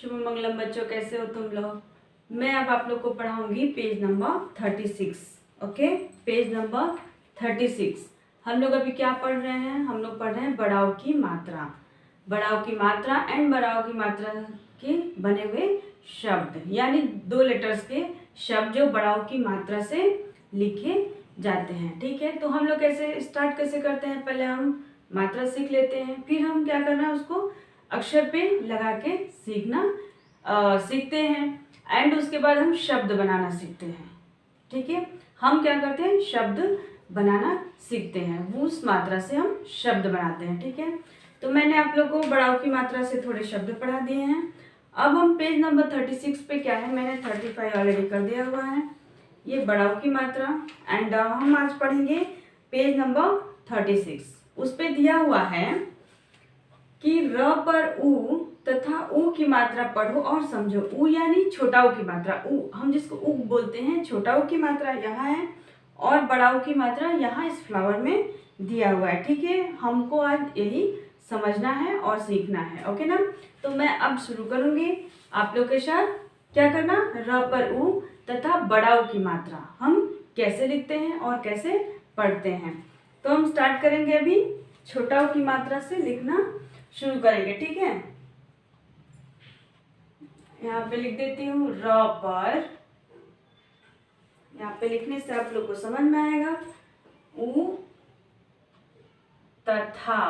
शुभ मंगलम बच्चों, कैसे हो तुम लोग। मैं अब आप लोग को पढ़ाऊंगी page number 36। Okay, page number 36। हम लोग अभी क्या पढ़ रहे हैं? हम लोग पढ़ रहे हैं बढ़ाव की मात्रा। बढ़ाव की मात्रा एंड बढ़ाव की मात्रा के बने हुए शब्द, यानी 2 लेटर्स के शब्द जो बढ़ाव की मात्रा से लिखे जाते हैं। ठीक है, तो हम लोग कैसे करते हैं? पहले हम मात्रा सीख लेते हैं, फिर हम क्या करना है, उसको अक्षर पे लगा के सीखते हैं एंड उसके बाद हम शब्द बनाना सीखते हैं। ठीक है, हम क्या करते हैं? शब्द बनाना सीखते हैं, वो उस मात्रा से हम शब्द बनाते हैं। ठीक है, तो मैंने आप लोगों को बढ़ाव की मात्रा से थोड़े शब्द पढ़ा दिए हैं। अब हम पेज नंबर 36 पे क्या है, मैंने 35 ऑलरेडी कर दिया हुआ है, ये बढ़ाव की मात्रा। एंड हम आज पढ़ेंगे पेज नंबर 36। उस पे दिया हुआ है कि र पर उ तथा उ की मात्रा पढ़ो और समझो। उ यानी छोटा उ की मात्रा, उ हम जिसको उ बोलते हैं, छोटा उ की मात्रा यहाँ है और बड़ा उ की मात्रा यहाँ इस फ्लावर में दिया हुआ है। ठीक है, हमको आज यही समझना है और सीखना है। ओके ना, तो मैं अब शुरू करूंगी आप लोग के साथ। क्या करना? र पर उ तथा बड़ा उ की मात्रा हम कैसे लिखते हैं और कैसे पढ़ते हैं। तो हम स्टार्ट करेंगे, अभी छोटा उ की मात्रा से लिखना शुरू करेंगे। ठीक है, यहाँ पे लिख देती हूँ र पर, यहाँ पे लिखने से आप लोग को समझ में आएगा। उ तथा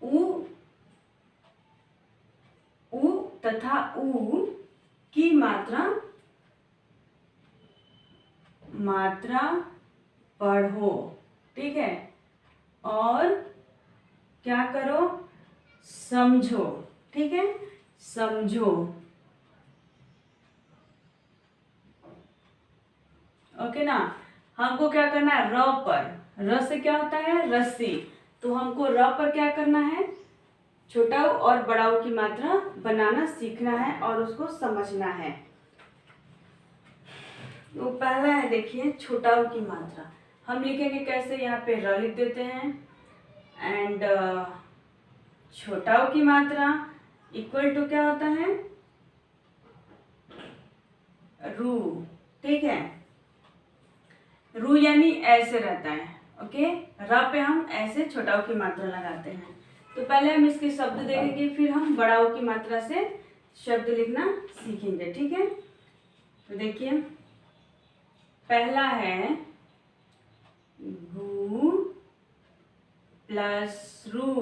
उ तथा उ की मात्रा पढ़ो। ठीक है, और क्या करो? समझो। ठीक है, समझो। ओके ना, हमको क्या करना है? र पर, र से क्या होता है? रस्सी। तो हमको र पर क्या करना है? छोटा उ और बड़ा उ की मात्रा बनाना सीखना है और उसको समझना है। तो पहला है, देखिए, छोटा उ की मात्रा हम लिखेंगे कैसे? यहाँ पे र लिख देते हैं एंड छोटा उ की मात्रा इक्वल टू क्या होता है? रू। ठीक है, रू यानी ऐसे रहता है। ओके, र पे हम ऐसे छोटा उ की मात्रा लगाते हैं। तो पहले हम इसके शब्द देखेंगे, फिर हम बड़ा उ की मात्रा से शब्द लिखना सीखेंगे। ठीक है, तो देखिए, पहला है गु प्लस रू।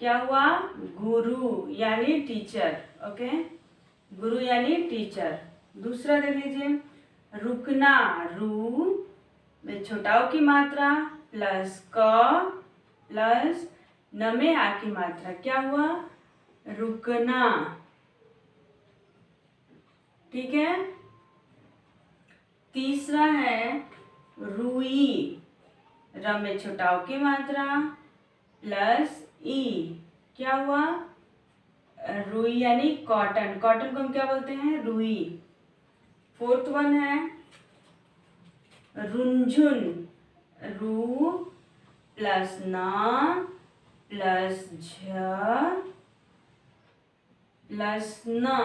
क्या हुआ? गुरु यानी टीचर। ओके, गुरु यानी टीचर। दूसरा देख लीजिए, रुकना, रू में छोटा उ की मात्रा प्लस क प्लस न में आ की मात्रा, क्या हुआ? रुकना। ठीक है, तीसरा है रुई, र में छोटा उ की मात्रा प्लस ई, क्या हुआ? रुई यानी कॉटन। कॉटन को हम क्या बोलते हैं? रुई। फोर्थ वन है रुंझुन, रू प्लस ना प्लस झ प्लस ना।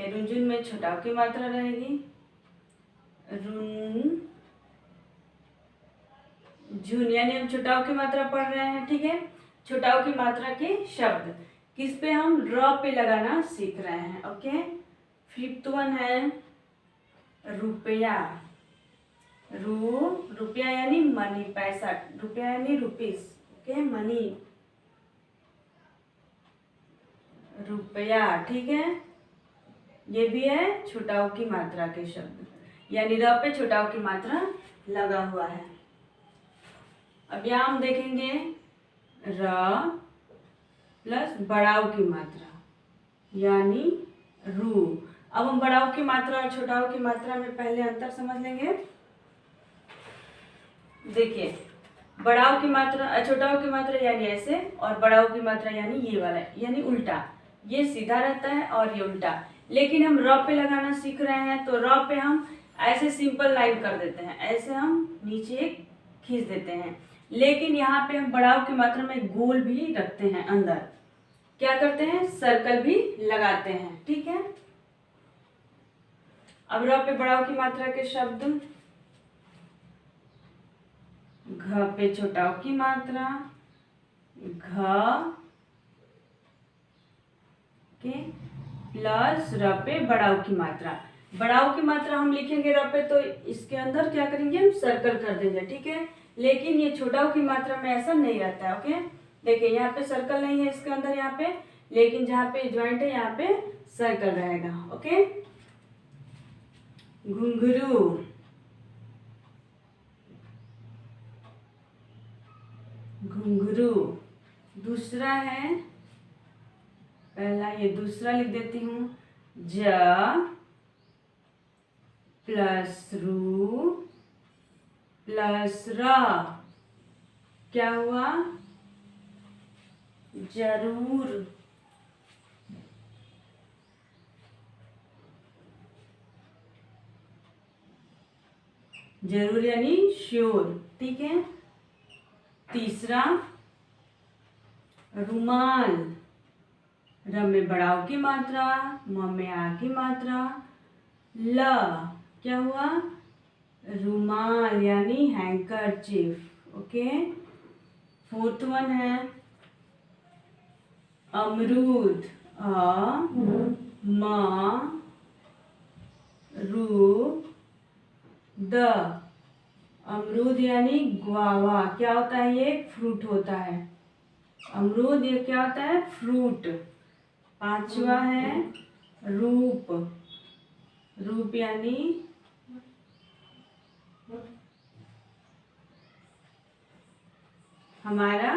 रुंझुन में छोटा उ की मात्रा रहेगी, रुन झुन, यानी हम छोटा उ की मात्रा पढ़ रहे हैं। ठीक है, छोटा उ की मात्रा के शब्द किस पे? हम र पे लगाना सीख रहे हैं। ओके, फिफ्थ वन है रुपया, रुपया यानी मनी, पैसा। रुपया यानी रुपीस। ओके, मनी, रुपया। ठीक है, ये भी है छोटा उ की मात्रा के शब्द, यानी र पे छोटा उ की मात्रा लगा हुआ है। अब यहाँ हम देखेंगे र प्लस बड़ा उ की मात्रा यानी रू। अब हम बड़ा उ की मात्रा और छोटा उ की मात्रा में पहले अंतर समझ लेंगे। देखिए, बड़ा उ की मात्रा, छोटा उ की मात्रा यानी ऐसे, और बड़ा उ की मात्रा यानी ये वाला, यानी उल्टा। ये सीधा रहता है और ये उल्टा। लेकिन हम र पे लगाना सीख रहे हैं, तो र पे हम ऐसे सिंपल लाइन कर देते हैं, ऐसे हम नीचे खींच देते हैं। लेकिन यहाँ पे हम बढ़ाव की मात्रा में गोल भी रखते हैं, अंदर क्या करते हैं, सर्कल भी लगाते हैं। ठीक है, अब र पे बढ़ाव की मात्रा के शब्द, घ पे छोटाव की मात्रा, घ के प्लस र पे बढ़ाव की मात्रा। बढ़ाव की मात्रा हम लिखेंगे र पे तो इसके अंदर क्या करेंगे, हम सर्कल कर देंगे। ठीक है, लेकिन ये छोटाव की मात्रा में ऐसा नहीं रहता है। ओके, देखिए यहाँ पे सर्कल नहीं है इसके अंदर यहाँ पे, लेकिन जहाँ पे ज्वाइंट है यहाँ पे सर्कल रहेगा। ओके, घुंघरू, घुंघरू। दूसरा है, पहला ये दूसरा लिख देती हूँ, ज प्लस रू प्लस र, क्या हुआ, जरूर। जरूर यानी श्योर। ठीक है, तीसरा रुमाल, र में बढ़ाव की मात्रा, म में आ की मात्रा, ल, क्या हुआ, रुमाल यानी हैंकरचीफ। ओके, फोर्थ वन है अमरूद, अ म रू द, अमरूद यानी ग्वावा, क्या होता है, ये फ्रूट होता है। अमरूद ये क्या होता है, फ्रूट। पांचवा है रूप, रूप यानी हमारा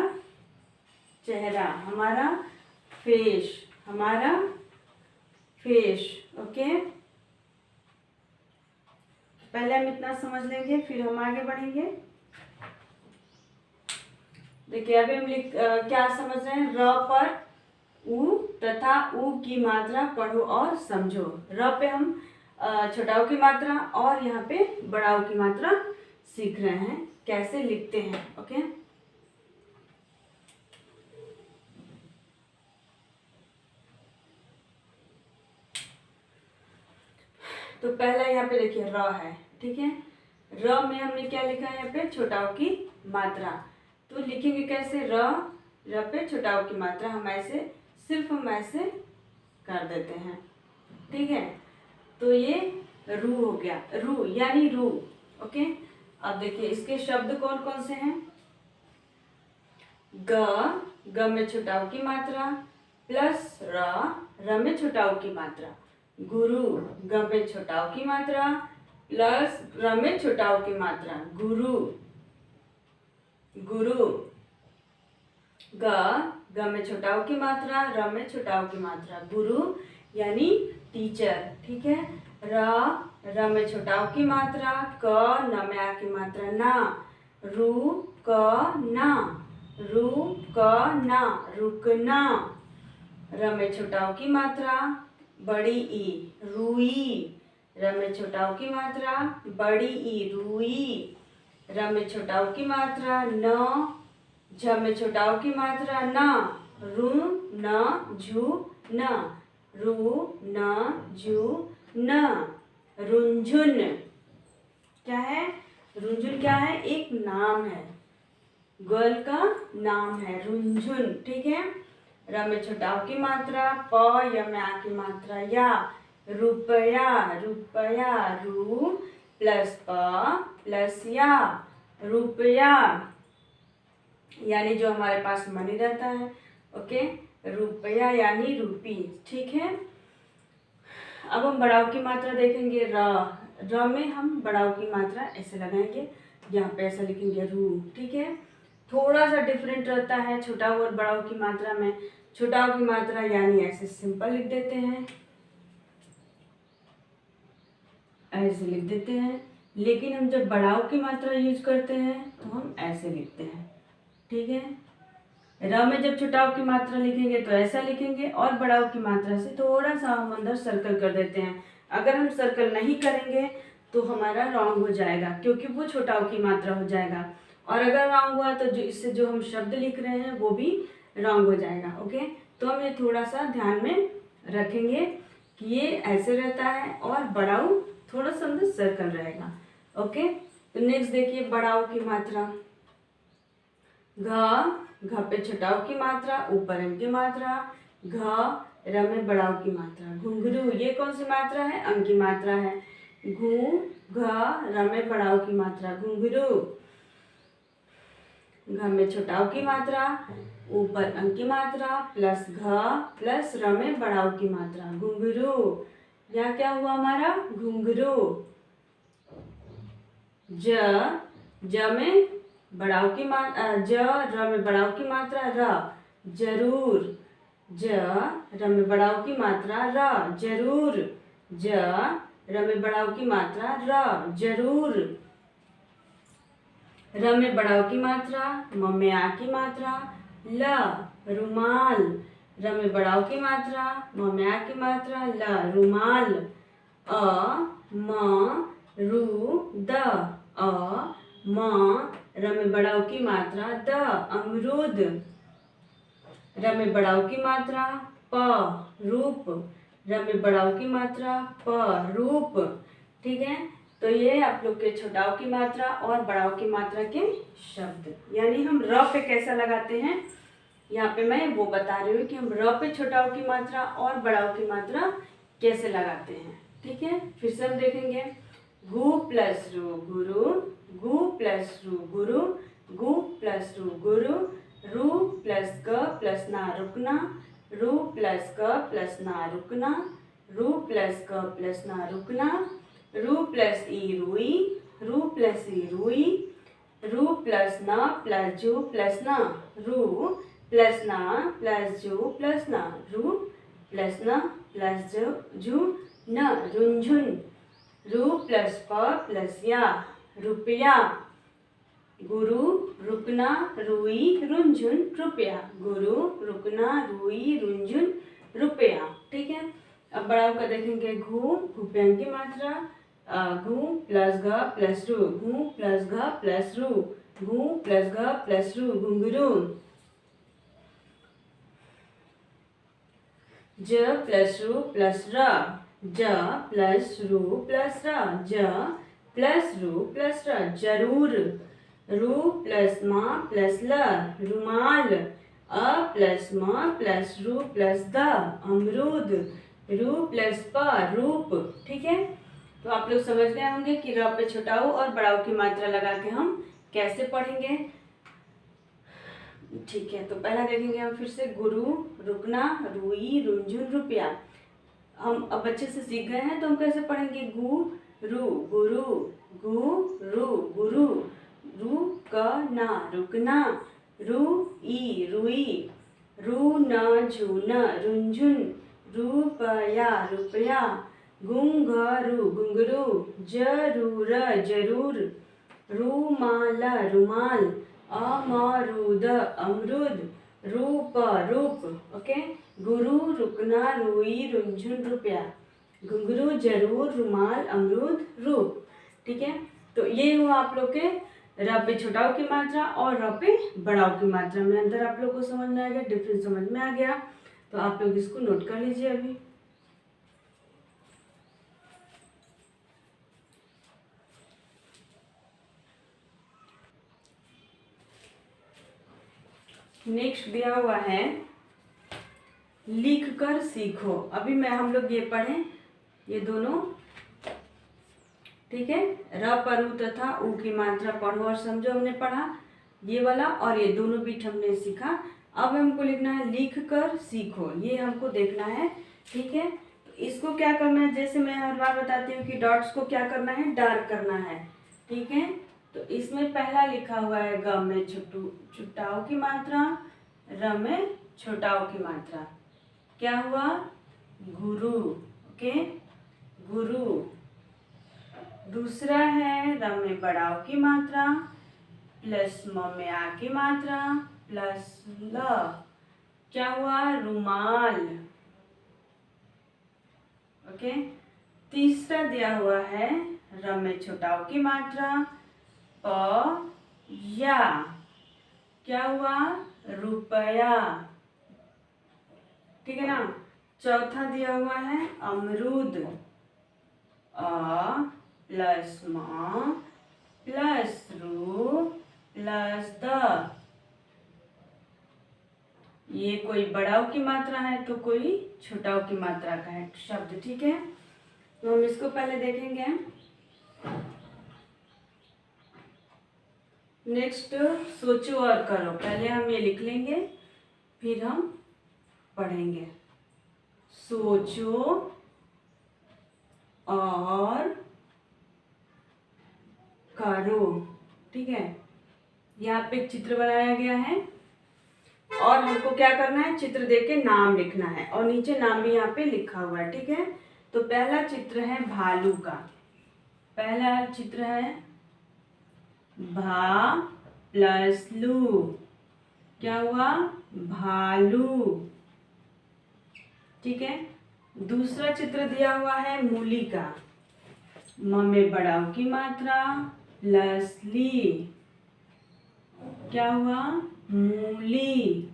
चेहरा, हमारा फेस, हमारा फेस। ओके, पहले हम इतना समझ लेंगे फिर हम आगे बढ़ेंगे। देखिए अभी हम क्या समझ रहे हैं, र पर उ तथा उ की मात्रा पढ़ो और समझो। र पे हम छोटाव की मात्रा और यहाँ पे बढ़ाव की मात्रा सीख रहे हैं, कैसे लिखते हैं। ओके, तो पहला यहाँ पे देखिए र है। ठीक है, र में हमने क्या लिखा है, यहाँ पे छोटाव की मात्रा। तो लिखेंगे कैसे, र पे छोटाव की मात्रा हम ऐसे, सिर्फ हम ऐसे कर देते हैं। ठीक है, तो ये रू हो गया, रू यानी रू। ओके, अब देखिए इसके शब्द कौन कौन से हैं, ग में छोटाव की मात्रा, प्लस र में छोटाव की मात्रा, गुरु, ग में छोटाव की मात्रा, प्लस र में छोटाव की मात्रा, गुरु, गुरु। ग में छोटाव की मात्रा, र में छोटाव की मात्रा, गुरु यानी टीचर। ठीक है, र में छोटाव की मात्रा, क न में आ की मात्रा, ना, रू क ना, रू क ना, रुकना। र में छोटाव की मात्रा, बड़ी ई, रुई, र में छोटाव की मात्रा, बड़ी ई, रुई। र में छोटाव की मात्रा, न, झ में छोटाव की मात्रा, ना, रू न झू न, रू न झू न। रुंझुन क्या है, रुंझुन क्या है, एक नाम है, गर्ल का नाम है रुंझुन। ठीक है, र में छोटाव की मात्रा, प, य में आ की मात्रा, या, रुपया, रुपया, रू प्लस प प्लस या, रुपया यानी जो हमारे पास मनी रहता है। ओके, रुपया यानी रूपी। ठीक है, अब हम बढ़ाव की मात्रा देखेंगे। र में हम बढ़ाव की मात्रा ऐसे लगाएंगे, यहाँ पे ऐसा लिखेंगे रू। ठीक है, थोड़ा सा डिफरेंट रहता है छोटाव और बढ़ाव की मात्रा में। छोटाव की मात्रा यानी ऐसे सिंपल लिख देते हैं, ऐसे लिख देते हैं, लेकिन हम जब बढ़ाव की मात्रा यूज करते हैं तो हम ऐसे लिखते हैं। ठीक है, र में जब छोटाव की मात्रा लिखेंगे तो ऐसा लिखेंगे, और बढ़ाव की मात्रा से थोड़ा सा हम अंदर सर्कल कर देते हैं। अगर हम सर्कल नहीं करेंगे तो हमारा रॉन्ग हो जाएगा, क्योंकि वो छोटाव की मात्रा हो जाएगा। और अगर रॉन्ग हुआ तो जो इससे जो हम शब्द लिख रहे हैं वो भी रॉन्ग हो जाएगा। ओके, तो हम ये थोड़ा सा ध्यान में रखेंगे कि ये ऐसे रहता है और बड़ाऊ थोड़ा सा अंदर सर्कल रहेगा। ओके, तो नेक्स्ट देखिए बड़ाऊ की मात्रा। घ पे छटाव की मात्रा, ऊपर अंग की मात्रा। घ र में बढ़ाव की मात्रा। घुंघरू ये कौन सी मात्रा है? अंग की मात्रा है। घू घ र में बढ़ाव की मात्रा घुंघरू। घ में छटाव की मात्रा, ऊपर अंग की मात्रा प्लस घ प्लस र में बढ़ाव की मात्रा घुंघरू। यहाँ क्या हुआ हमारा? घुंघरू। ज में बढ़ाव की मात्रा, ज र में बढ़ाव की मात्रा र जरूर। ज र में बढ़ाव की मात्रा र जरूर। ज र में बढ़ाव की मात्रा र जरूर। र में बढ़ाव की मात्रा, म में आ की मात्रा ल रुमाल। र में बढ़ाव की मात्रा, म में आ की मात्रा ल रुमाल। अ म रू द अ म र में बढ़ाव की मात्रा द अमरूद। र में बढ़ाव की मात्रा प रूप। र में बढ़ाव की मात्रा प रूप। ठीक है, तो ये आप लोग के छोटाव की मात्रा और बढ़ाव की मात्रा के शब्द, यानी हम र पे कैसा लगाते हैं यहाँ पे मैं वो बता रही हूँ कि हम र पे छोटाव की मात्रा और बढ़ाव की मात्रा कैसे लगाते हैं। ठीक है, फिर से हम देखेंगे। गु प्लस रु गुरु, गु प्लस रु गुरु, गु प्लस रु गुरु। रू प्लस ग प्लस ना रुकना, रू प्लस ग प्लस ना रुकना। रू प्लस ग प्लस ना रुकना। रू प्लस ई रुई, रू प्लस ई रुई। रू प्लस न प्लस जू प्लस न, रू प्लस न प्लस जू प्लस न, रू प्लस न प्लस जू न रुंझुन। रू प्लस प प्लस या रुपया। गुरु रुकना रुई रुंझुन रुपया। गुरु रुकना रुई रुंझुन रुपया। ठीक है, अब बढ़ाव का देखेंगे। घू घुप्यांग की मात्रा, घू प्लस घ प्लस रू, घू प्लस घ प्लस रू, घू प्लस घ प्लस रू घुंघरू। ज प्लस रू प्लस र, ज प्लस रू प्लस र, ज प्लस रू प्लस र जरूर। रू प्लस म प्लस ल रुमाल। अ प्लस म प्लस रू प्लस द अमरूद। रू प्लस प रूप। ठीक है, तो आप लोग समझ गए होंगे कि र पे छोटाऊ और बढ़ाऊ की मात्रा लगा के हम कैसे पढ़ेंगे। ठीक है, तो पहला देखेंगे हम फिर से। गुरु रुकना रुई रुंझुन रुपया। हम अब अच्छे से सीख गए हैं तो हम कैसे पढ़ेंगे। गु रु गुरु, गु रु गुरु। रू क ना रुकना, रू ई रुई। रू न झून रुंझुन, रुपया रुपया। घुंघरू घुंघरू। जरूर जरूर। रुमाल रुमाल। अमरूद अमरूद। रूप रूप। ओके, गुरु रुकना रुई रुंझुन रुपया। घुंघरू जरूर रुमाल अमरूद रूप। ठीक है, तो ये हुआ आप लोग के र पे छोटाव की मात्रा और र पे बढ़ाव की मात्रा में अंतर आप लोग को समझ में आ गया, डिफरेंस समझ में आ गया। तो आप लोग इसको नोट कर लीजिए अभी। नेक्स्ट दिया हुआ है लिख कर सीखो। अभी मैं हम लोग ये पढ़ें ये दोनों। ठीक है, र पर उ तथा उ की मात्रा पढ़ो और समझो, हमने पढ़ा ये वाला और ये दोनों बीट हमने सीखा। अब हमको लिखना है लिख कर सीखो, ये हमको देखना है। ठीक है, तो इसको क्या करना है, जैसे मैं हर बार बताती हूँ कि डॉट्स को क्या करना है, डार्क करना है। ठीक है, तो इसमें पहला लिखा हुआ है ग में छुटाव की मात्रा, र में छोटाव की मात्रा। क्या हुआ? गुरु। ओके, गुरु। दूसरा है र में बढ़ाव की मात्रा प्लस म में आ की मात्रा प्लस ल। क्या हुआ? रुमाल। ओके, तीसरा दिया हुआ है र में छोटाव की मात्रा प या, क्या हुआ, रुपया। ठीक है ना। चौथा दिया हुआ है अमरूद, अ प्लस म प्लस रू प्लस द। ये कोई बड़ाऊ की मात्रा है तो कोई छोटाऊ की मात्रा का है शब्द। ठीक है, तो हम इसको पहले देखेंगे। नेक्स्ट सोचो और करो। पहले हम ये लिख लेंगे फिर हम पढ़ेंगे। सोचो और करो। ठीक है, यहाँ पे एक चित्र बनाया गया है और हमको क्या करना है, चित्र देख के नाम लिखना है और नीचे नाम भी यहाँ पे लिखा हुआ है। ठीक है, तो पहला चित्र है भालू का। पहला चित्र है भा प्लस लू, क्या हुआ, भालू। ठीक है, दूसरा चित्र दिया हुआ है मूली का। म में बड़ाऊ की मात्रा प्लस ली, क्या हुआ, मूली।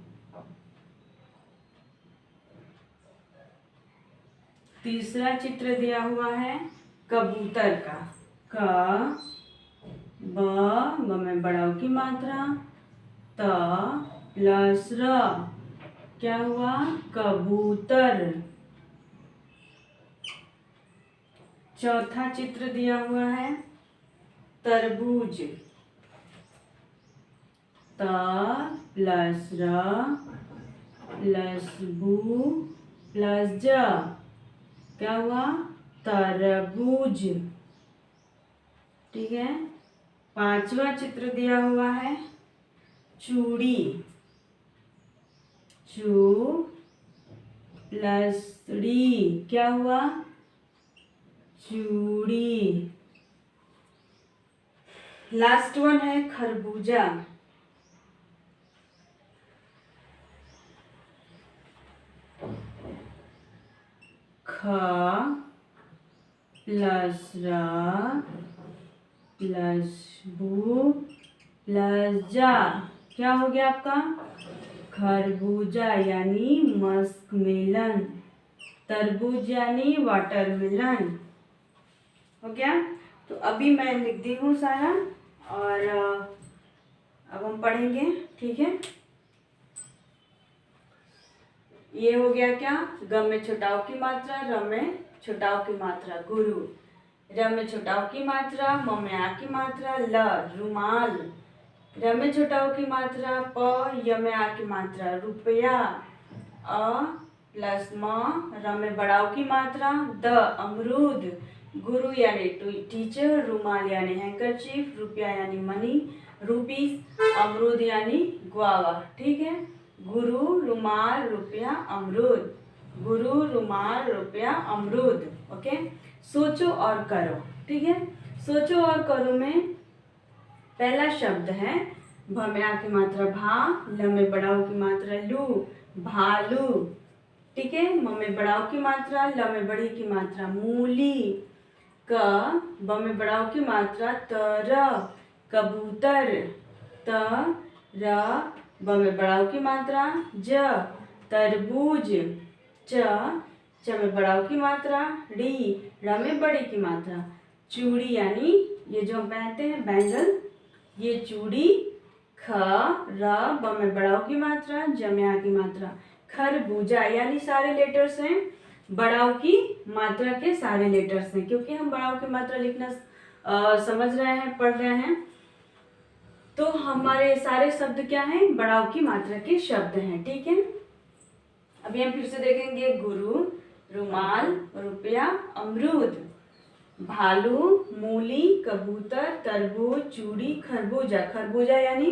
तीसरा चित्र दिया हुआ है कबूतर का। क ब में बड़ाऊ की मात्रा त प्लस र, क्या हुआ, कबूतर। चौथा चित्र दिया हुआ है तरबूज। त प्लस र प्लस बू प्लस ज, क्या हुआ, तरबूज। ठीक है, पांचवा चित्र दिया हुआ है चूड़ी। चू प्लस ड़ी, क्या हुआ, चूड़ी। लास्ट वन है खरबूजा। ख प्लस र प्लस बू प्लस जा, क्या हो गया आपका, खरबूजा यानी मस्कमेलन। तरबूज यानी वाटरमेलन। हो गया। तो अभी मैं लिख दी हूँ सारा और अब हम पढ़ेंगे। ठीक है, ये हो गया क्या, ग में छोटाऊ की मात्रा, र में छोटाऊ की मात्रा गुरु, र में छोटाऊ की मात्रा, म में आ की मात्रा ल रुमाल, र में छोटाऊ की मात्रा प, य में आ की मात्रा रुपया, अ प्लस म, र में बड़ाऊ की मात्रा द अमरूद, गुरु यानी टीचर, रुमाल यानी हैंकरचीफ, रुपया यानी मनी रुपीस, अमरूद यानी गुआवा। ठीक है, गुरु रुमाल रुपया अमरूद, गुरु रुमाल रुपया अमरूद। ओके, सोचो और करो। ठीक है, सोचो और करो में पहला शब्द है भ में आ की मात्रा भा, ल में बड़ाऊ की मात्रा लू, भालू। ठीक है, म में बड़ाऊ की मात्रा, ल में बड़ी की मात्रा मूली, क ब में बड़ाऊ की मात्रा तर कबूतर, त र ब में बड़ाऊ की मात्रा ज तरबूज, च में बड़ाऊ की मात्रा डी, र में बड़ी की मात्रा चूड़ी यानी ये जो हम पहनते हैं बैंगल, ये चूड़ी। ख र ब में बड़ाऊ की मात्रा, ज में आ की मात्रा खरबूजा यानी सारे लेटर्स हैं बड़ाऊ की मात्रा के, सारे लेटर्स हैं क्योंकि हम बड़ाऊ की मात्रा लिखना समझ रहे हैं, पढ़ रहे हैं। तो हमारे सारे शब्द क्या हैं, बड़ाऊ की मात्रा के शब्द हैं। ठीक है, अभी हम फिर से देखेंगे गुरु, रुमाल, रुपया, अमरूद, भालू, मूली, कबूतर, तरबूज, चूड़ी, खरबूजा। खरबूजा यानी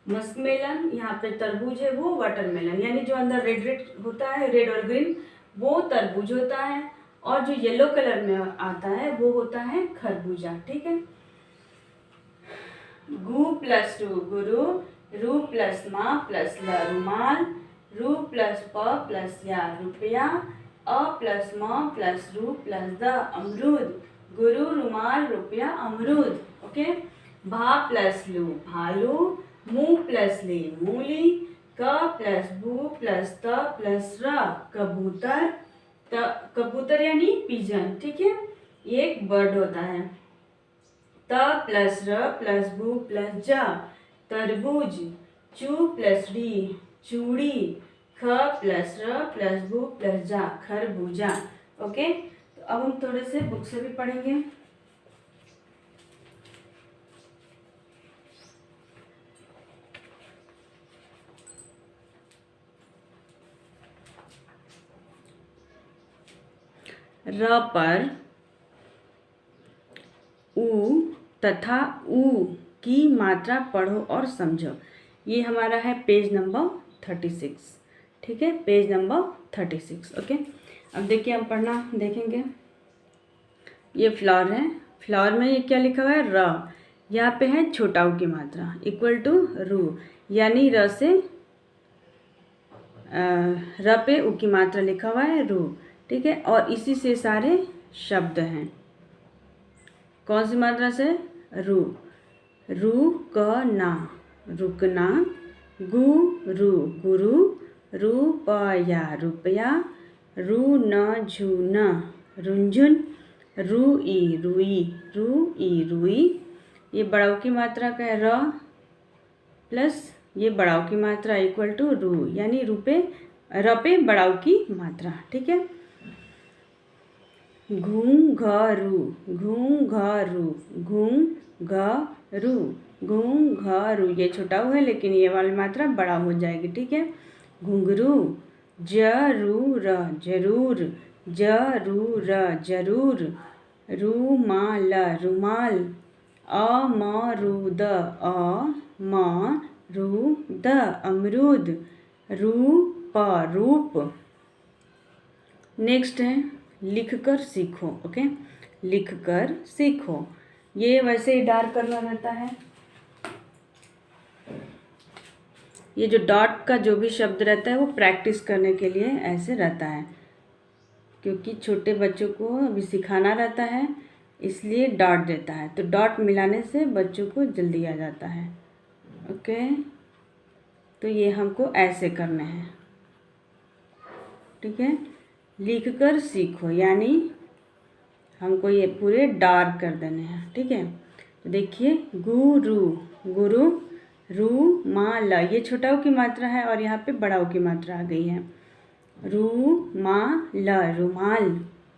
मस्कमेलन, यहाँ पे तरबूज है वो वाटरमेलन यानी जो अंदर रेड रेड होता है, रेड और ग्रीन, वो तरबूज होता है और जो येलो कलर में आता है वो होता है खरबूजा। ठीक है, गु प्लस टू गुरु, रू प्लस मा प्लस ल रुमाल, रू प्लस प प्लस या रुपया, अ प्लस म प्लस रू प्लस द अमरूद, गुरु रुमाल रुपया अमरूद। ओके, भा प्लस लू भालू, मू प्लस ली मूली, क प्लस बू प्लस त प्लस र कबूतर। कबूतर यानी पिजन, ठीक है, ये एक बर्ड होता है। त प्लस र प्लस बू प्लस जा तरबूज, चू प्लस डी चूड़ी, ख प्लस र प्लस बू प्लस जा खरबूजा। ओके, तो अब हम थोड़े से बुक से भी पढ़ेंगे। र पर ऊ तथा ऊ की मात्रा पढ़ो और समझो। ये हमारा है पेज नंबर 36, ठीक है, पेज नंबर 36। ओके, अब देखिए हम पढ़ना देखेंगे। ये फ्लावर है, फ्लावर में ये क्या लिखा हुआ है, र। यहाँ पे है छोटा ऊ की मात्रा इक्वल टू रू, यानी र से र पे ऊ की मात्रा लिखा हुआ है रू, ठीक है। और इसी से सारे शब्द हैं। कौन सी मात्रा से, रू। रू क ना रुकना, गु रू गुरु, रुपया रुपया, रू न झूना रुंझुन, रुई रुई रुई। ये बड़ाऊ की मात्रा का है र प्लस ये बड़ाऊ की मात्रा इक्वल टू रू, यानी र पे बड़ाऊ की मात्रा, ठीक है। घूंघरू घूंघरू घूंघरू घूंघरू, ये छोटा ऊ है लेकिन ये वाली मात्रा बड़ा हो जाएगी, ठीक है। घुंघरू, जरूर जरूर जरूर जरूर, रूमाल रुमाल, अमरूद अमरूद अमरूद, रूप रूप। नेक्स्ट है लिखकर सीखो। ओके, लिखकर सीखो, ये वैसे ही डार्क करना रहता है। ये जो डॉट का जो भी शब्द रहता है वो प्रैक्टिस करने के लिए ऐसे रहता है, क्योंकि छोटे बच्चों को अभी सिखाना रहता है, इसलिए डॉट देता है। तो डॉट मिलाने से बच्चों को जल्दी आ जाता है। ओके, तो ये हमको ऐसे करने हैं, ठीक है। लिखकर सीखो यानी हमको ये पूरे डार्क कर देने हैं, ठीक है। तो देखिए गुरु गुरु, रूमाल, ये छोटा ऊ की मात्रा है और यहाँ पे बड़ा ऊ की मात्रा आ गई है। रूमाल रुमाल,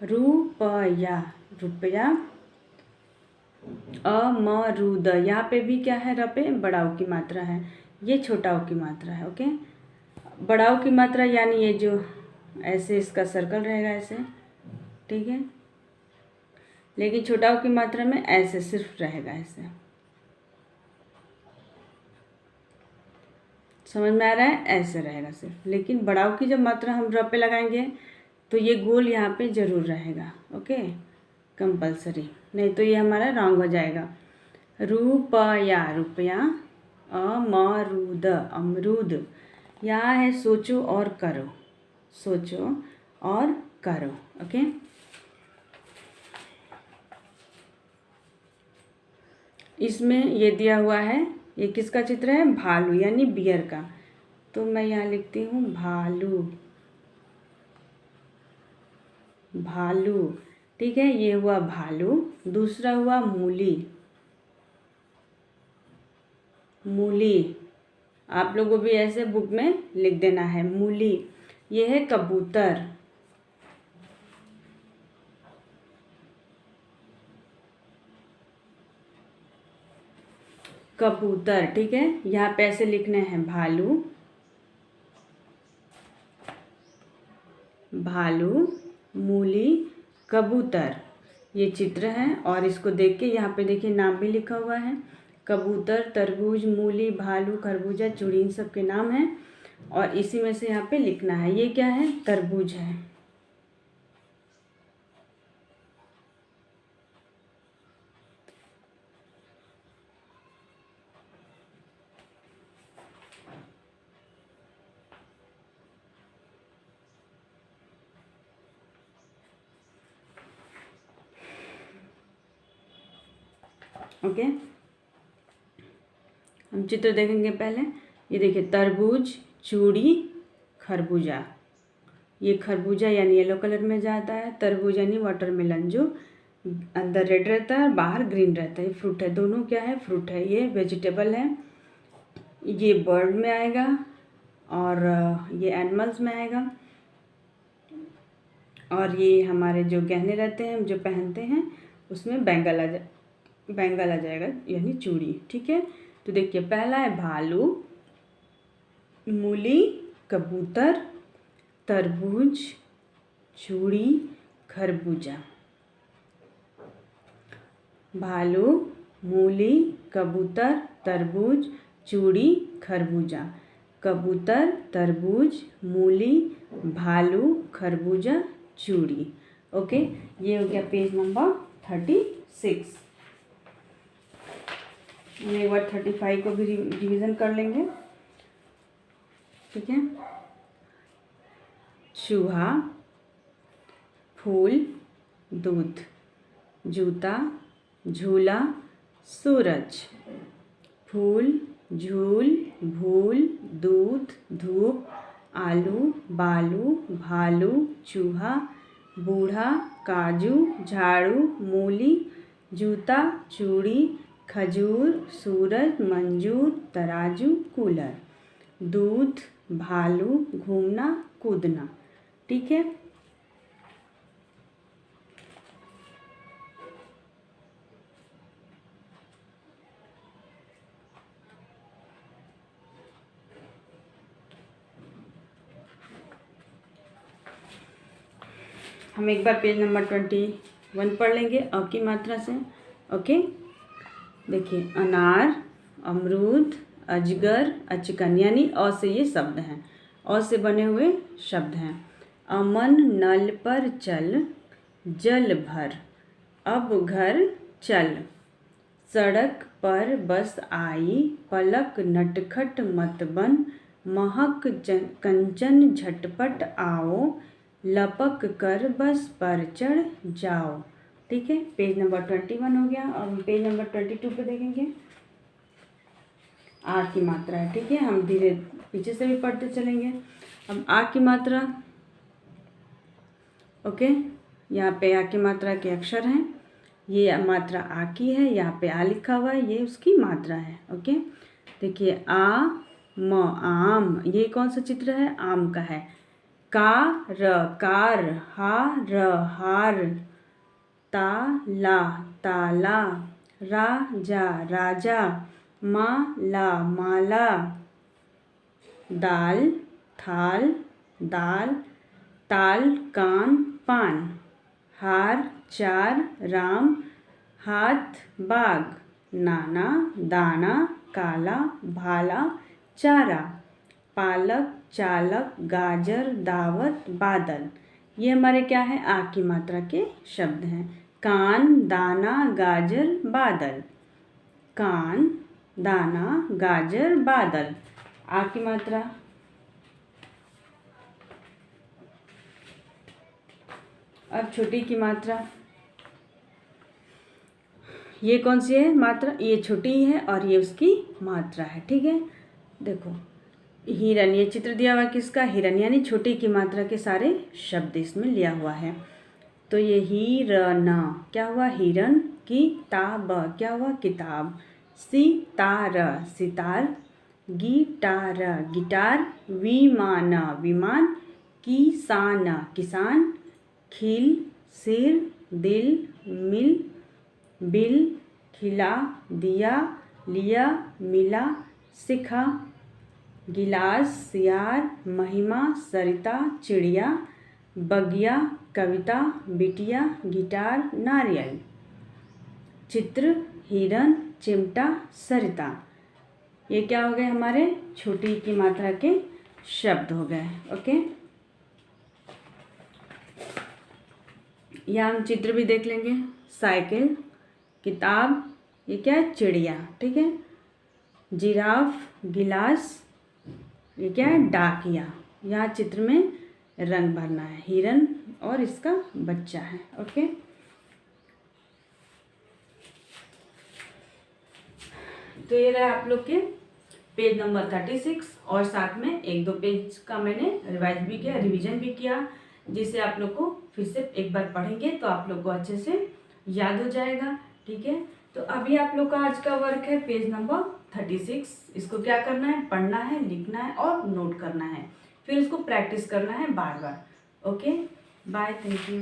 रुपया रुपया, अमरूद, यहाँ पे भी क्या है, र पे बड़ा ऊ की मात्रा है, ये छोटा ऊ की मात्रा है। ओके, बड़ा ऊ की मात्रा यानी ये जो ऐसे इसका सर्कल रहेगा ऐसे, ठीक है, लेकिन छोटा ऊ की मात्रा में ऐसे सिर्फ रहेगा ऐसे। समझ में आ रहा है, ऐसे रहेगा सिर्फ। लेकिन बड़ा ऊ की जब मात्रा हम र पे लगाएंगे तो ये गोल यहाँ पे जरूर रहेगा। ओके, कंपलसरी, नहीं तो ये हमारा रॉन्ग हो जाएगा। रुपया रुपया, अमरूद अमरूद। यहाँ है सोचो और करो, सोचो और करो। ओके, इसमें ये दिया हुआ है, ये किसका चित्र है, भालू यानी बियर का। तो मैं यहाँ लिखती हूँ भालू भालू, ठीक है। ये हुआ भालू, दूसरा हुआ मूली मूली, आप लोगों को भी ऐसे बुक में लिख देना है मूली। ये है कबूतर, कबूतर, ठीक है। यहाँ पे ऐसे लिखने हैं भालू भालू मूली कबूतर, ये चित्र है। और इसको देख के यहाँ पे देखिए नाम भी लिखा हुआ है, कबूतर, तरबूज, मूली, भालू, खरबूजा, चूड़ी, इन सब के नाम हैं। और इसी में से यहाँ पे लिखना है, ये क्या है, तरबूज है। ओके, हम चित्र देखेंगे पहले। ये देखिए तरबूज, चूड़ी, खरबूजा। ये खरबूजा यानी येलो कलर में जाता है, तरबूज यानी वाटरमेलन जो अंदर रेड रहता है और बाहर ग्रीन रहता है। ये फ्रूट है, दोनों क्या है? फ्रूट है। ये वेजिटेबल है, ये बर्ड में आएगा और ये एनिमल्स में आएगा। और ये हमारे जो गहने रहते हैं, जो पहनते हैं, उसमें बैंगल आ जाएगा यानी चूड़ी। ठीक है, तो देखिए पहला है भालू, मूली, कबूतर, तरबूज, चूड़ी, खरबूजा। भालू, मूली, कबूतर, तरबूज, चूड़ी, खरबूजा। कबूतर, तरबूज, मूली, भालू, खरबूजा, चूड़ी। ओके, ये हो गया पेज नंबर 36। हम एक बार 35 को भी रिवीजन कर लेंगे। ठीक है, चूहा, फूल, दूध, जूता, झूला, सूरज। फूल, झूल, भूल, दूध, धूप, आलू, बालू, भालू, चूहा, बूढ़ा, काजू, झाड़ू, मूली, जूता, चूड़ी, खजूर, सूरज, मंजूर, तराजू, कूलर। दूध, भालू, घूमना, कूदना। ठीक है, हम एक बार पेज नंबर 21 पढ़ लेंगे अ की मात्रा से। ओके, देखिए अनार, अमरूद, अजगर, अचकन यानी अ से ये शब्द हैं, अ से बने हुए शब्द हैं। अमन नल पर चल, जल भर, अब घर चल। सड़क पर बस आई, पलक नटखट मत बन, महक कंचन झटपट आओ, लपक कर बस पर चढ़ जाओ। ठीक है, पेज नंबर 21 हो गया। और हम पेज नंबर 22 पे देखेंगे। आ की मात्रा है। ठीक है, हम धीरे पीछे से भी पढ़ते चलेंगे। अब आ की मात्रा। ओके, यहाँ पे आ की मात्रा के अक्षर हैं। ये मात्रा आ की है, यहाँ पे आ लिखा हुआ है, ये उसकी मात्रा है। ओके, देखिए आ म, आम। ये कौन सा चित्र है? आम का है। का र, कार। हा र, हार। ता ला, ताला। रा जा, राजा। मा ला, माला। दाल, थाल, दाल। ताल, कान, पान। हार, चार, राम। हाथ, बाग। नाना, दाना। काला, भाला, चारा। पालक, चालक, गाजर, दावत, बादल। ये हमारे क्या है? आ की मात्रा के शब्द हैं। कान, दाना, गाजर, बादल। कान, दाना, गाजर, बादल। आ की मात्रा। अब छोटी की मात्रा। ये कौन सी है मात्रा? ये छोटी है और ये उसकी मात्रा है। ठीक है, देखो हिरन, ये चित्र दिया हुआ किसका? हिरन, यानी छोटी की मात्रा के सारे शब्द इसमें लिया हुआ है। तो ये हिरन क्या हुआ? हिरन। किताब क्या हुआ? किताब। सितार, सितार। Guitar, guitar. विमान, विमान। किसान, किसान। खिल, सिर। दिल, मिल। बिल, खिला। दिया, लिया, मिला, सिखा। गिलास, सियार। महिमा, सरिता, चिड़िया। बगिया, कविता, बिटिया, गिटार, नारियल। चित्र, हिरन, चिमटा, सरिता। ये क्या हो गए? हमारे छोटी की मात्रा के शब्द हो गए। ओके, यहाँ हम चित्र भी देख लेंगे। साइकिल, किताब, ये क्या है? चिड़िया। ठीक है, जिराफ, गिलास, ये क्या है? डाकिया। यहाँ चित्र में रंग भरना है। हिरन और इसका बच्चा है। ओके, तो ये रहा आप लोग के पेज नंबर 36 और साथ में 1-2 पेज का मैंने रिवीजन भी किया, जिसे आप लोग को फिर से एक बार पढ़ेंगे तो आप लोग को अच्छे से याद हो जाएगा। ठीक है, तो अभी आप लोग का आज का वर्क है पेज नंबर 36। इसको क्या करना है, पढ़ना है, लिखना है और नोट करना है, फिर इसको प्रैक्टिस करना है बार बार। Okay, bye, thank you.